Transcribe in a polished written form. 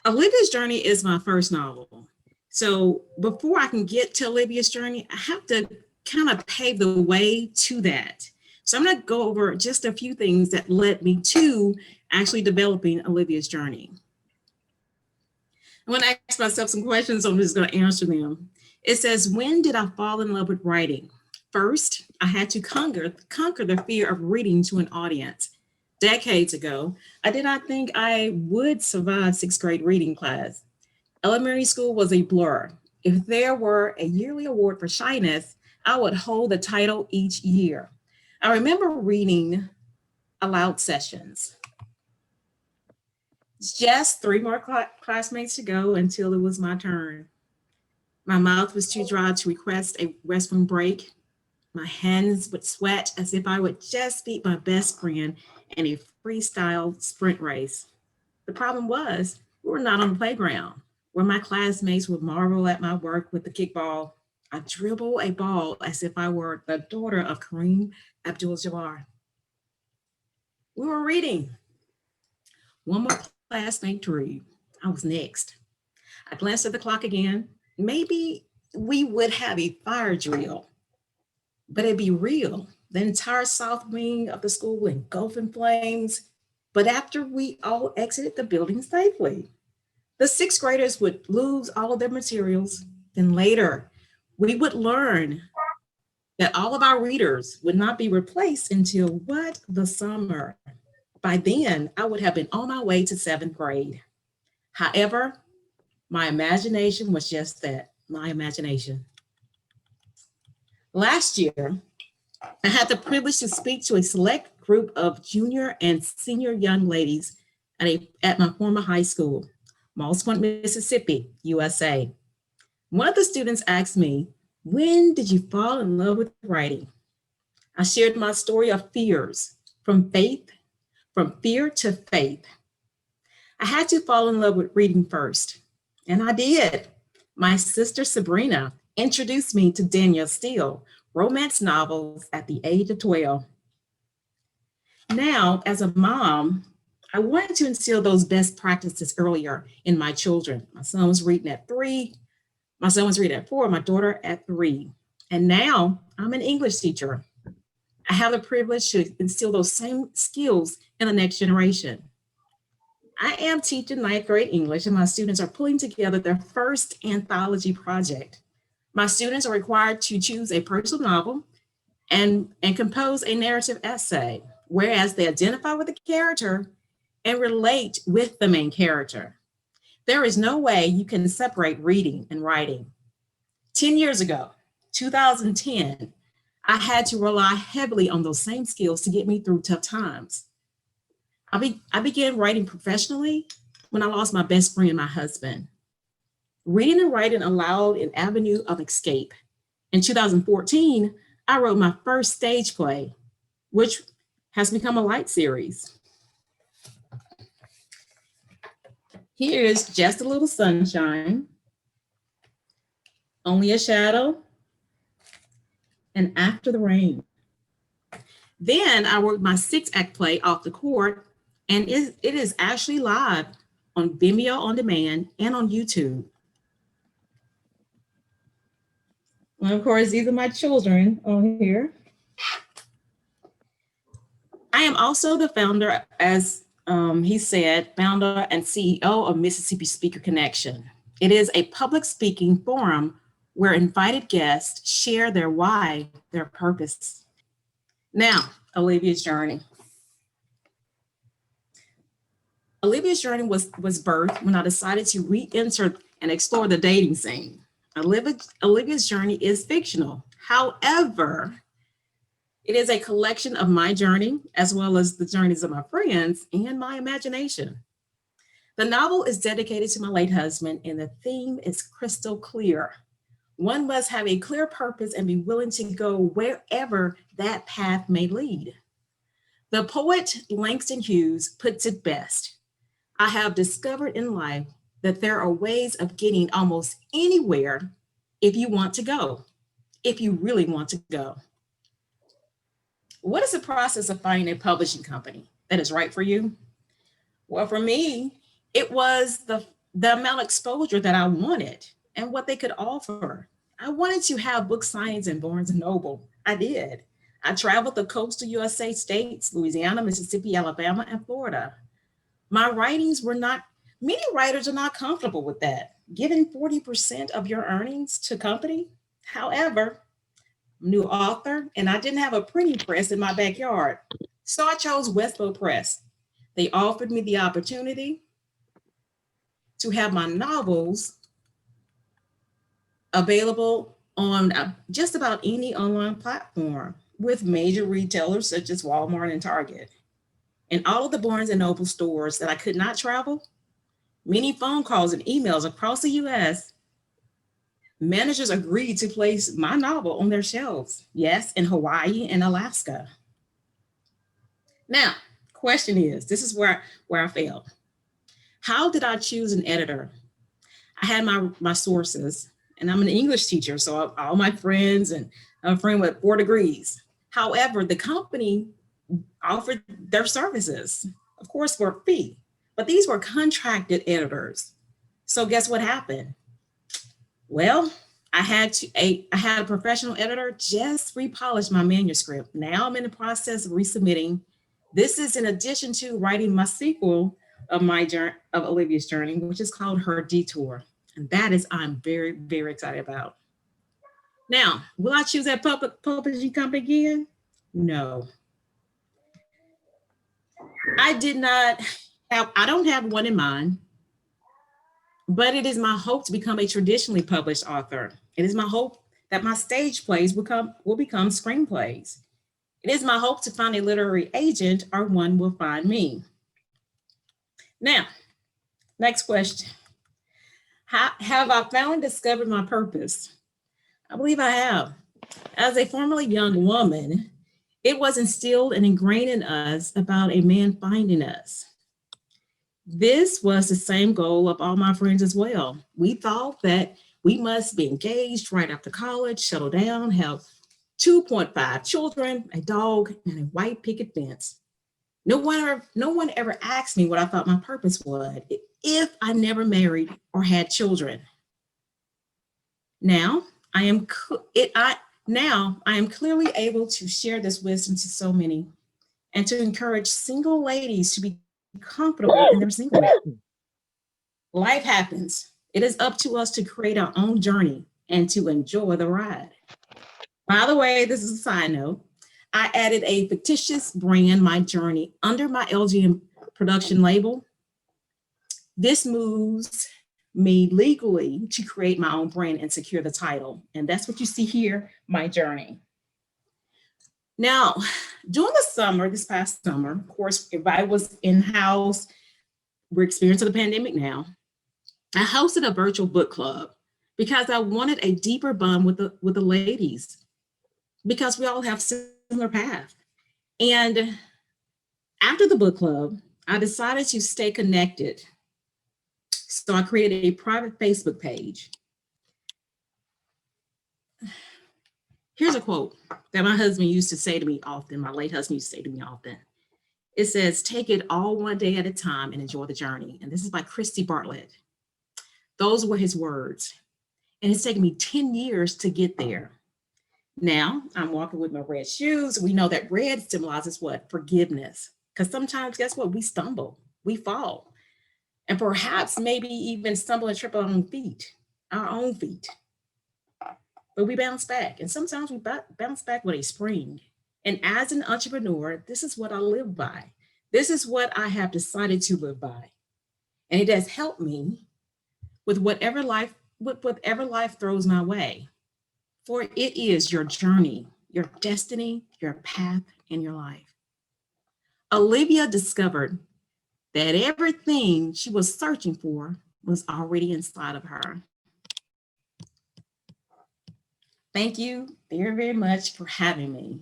Olivia's Journey is my first novel. So before I can get to Olivia's Journey, I have to kind of pave the way to that. So I'm going to go over just a few things that led me to actually developing Olivia's Journey. I'm going to ask myself some questions, so I'm just going to answer them. It says, when did I fall in love with writing? First, I had to conquer the fear of reading to an audience. Decades ago, I did not think I would survive sixth grade reading class. Elementary school was a blur. If there were a yearly award for shyness, I would hold the title each year. I remember reading aloud sessions. Just three more classmates to go until it was my turn. My mouth was too dry to request a restroom break. My hands would sweat as if I would just beat my best friend in a freestyle sprint race. The problem was, we were not on the playground, where my classmates would marvel at my work with the kickball. I dribble a ball as if I were the daughter of Kareem Abdul-Jabbar. We were reading. One more classmate to read. I was next. I glanced at the clock again. Maybe we would have a fire drill, but it'd be real. The entire south wing of the school would engulf in flames. But after we all exited the building safely, the sixth graders would lose all of their materials. Then later, we would learn that all of our readers would not be replaced until what? The summer. By then, I would have been on my way to seventh grade. However, my imagination was just that, my imagination. Last year, I had the privilege to speak to a select group of junior and senior young ladies at my former high school, Moss Point, Mississippi, USA. One of the students asked me, when did you fall in love with writing? I shared my story of fears, from fear to faith. I had to fall in love with reading first, and I did. My sister Sabrina introduced me to Danielle Steele, romance novels at the age of 12. Now, as a mom, I wanted to instill those best practices earlier in my children. My son was reading at 3, my son was reading at 4, my daughter at 3. And now I'm an English teacher. I have the privilege to instill those same skills in the next generation. I am teaching ninth grade English, and my students are pulling together their first anthology project. My students are required to choose a personal novel and compose a narrative essay, whereas they identify with the character and relate with the main character. There is no way you can separate reading and writing. 10 years ago, 2010, I had to rely heavily on those same skills to get me through tough times. I began writing professionally when I lost my best friend, my husband. Reading and writing allowed an avenue of escape. In 2014, I wrote my first stage play, which has become a light series. Here is Just a Little Sunshine, Only a Shadow, and After the Rain. Then I worked my 6-act play Off the Court, and it is actually live on Vimeo On Demand and on YouTube. And of course, these are my children on here. I am also the founder, as he said, founder and CEO of Mississippi Speaker Connection. It is a public speaking forum where invited guests share their why, their purpose. Now, Olivia's Journey. Olivia's Journey was birthed when I decided to re-enter and explore the dating scene. Olivia's Journey is fictional. However, it is a collection of my journey, as well as the journeys of my friends and my imagination. The novel is dedicated to my late husband, and the theme is crystal clear. One must have a clear purpose and be willing to go wherever that path may lead. The poet Langston Hughes puts it best. I have discovered in life that there are ways of getting almost anywhere if you want to go, if you really want to go. What is the process of finding a publishing company that is right for you? Well, for me, it was the amount of exposure that I wanted and what they could offer. I wanted to have book signings in Barnes and Noble. I did. I traveled the coastal USA states, Louisiana, Mississippi, Alabama, and Florida. My writings were not, many writers are not comfortable with that, giving 40% of your earnings to company. However, new author, and I didn't have a printing press in my backyard. So I chose Westbow Press. They offered me the opportunity to have my novels available on just about any online platform with major retailers such as Walmart and Target. And all of the Barnes and Noble stores that I could not travel, many phone calls and emails across the US, managers agreed to place my novel on their shelves. Yes, in Hawaii and Alaska. Now, question is, this is where I failed. How did I choose an editor? I had my sources, and I'm an English teacher, so all my friends, and I'm a friend with 4 degrees. However, the company offered their services, of course, for a fee, but these were contracted editors. So guess what happened? Well, I had a professional editor just repolish my manuscript. Now I'm in the process of resubmitting. This is in addition to writing my sequel of my journey, of Olivia's journey, which is called Her Detour. And that is I'm very, very excited about. Now, will I choose that publishing company again? No. I did not I don't have one in mind, but it is my hope to become a traditionally published author. It is my hope that my stage plays will become screenplays. It is my hope to find a literary agent or one will find me. Now, next question. Have I finally discovered my purpose? I believe I have. As a formerly young woman, it was instilled and ingrained in us about a man finding us. This was the same goal of all my friends as well. We thought that we must be engaged right after college, settle down, have 2.5 children, a dog, and a white picket fence. No one ever asked me what I thought my purpose was if I never married or had children. Now I am clearly able to share this wisdom to so many and to encourage single ladies to be comfortable in their singleness. Life happens. It is up to us to create our own journey and to enjoy the ride. By the way, this is a side note. I added a fictitious brand, My Journey, under my LGM production label. This moves me legally to create my own brand and secure the title. And that's what you see here, My Journey. Now, during the summer, this past summer, of course, if I was in-house, we're experiencing the pandemic now, I hosted a virtual book club because I wanted a deeper bond with the ladies because we all have similar paths. And after the book club, I decided to stay connected. So I created a private Facebook page. Here's a quote that my husband used to say to me often, my late husband used to say to me often. It says, take it all one day at a time and enjoy the journey. And this is by Christy Bartlett. Those were his words. And it's taken me 10 years to get there. Now I'm walking with my red shoes. We know that red symbolizes what? Forgiveness. Because sometimes, guess what? We stumble, we fall. And perhaps maybe even stumble and trip our own feet. But we bounce back. And sometimes we bounce back with a spring. And as an entrepreneur, this is what I live by. This is what I have decided to live by. And it has helped me with whatever life throws my way. For it is your journey, your destiny, your path, and your life. Olivia discovered that everything she was searching for was already inside of her. Thank you very, very much for having me.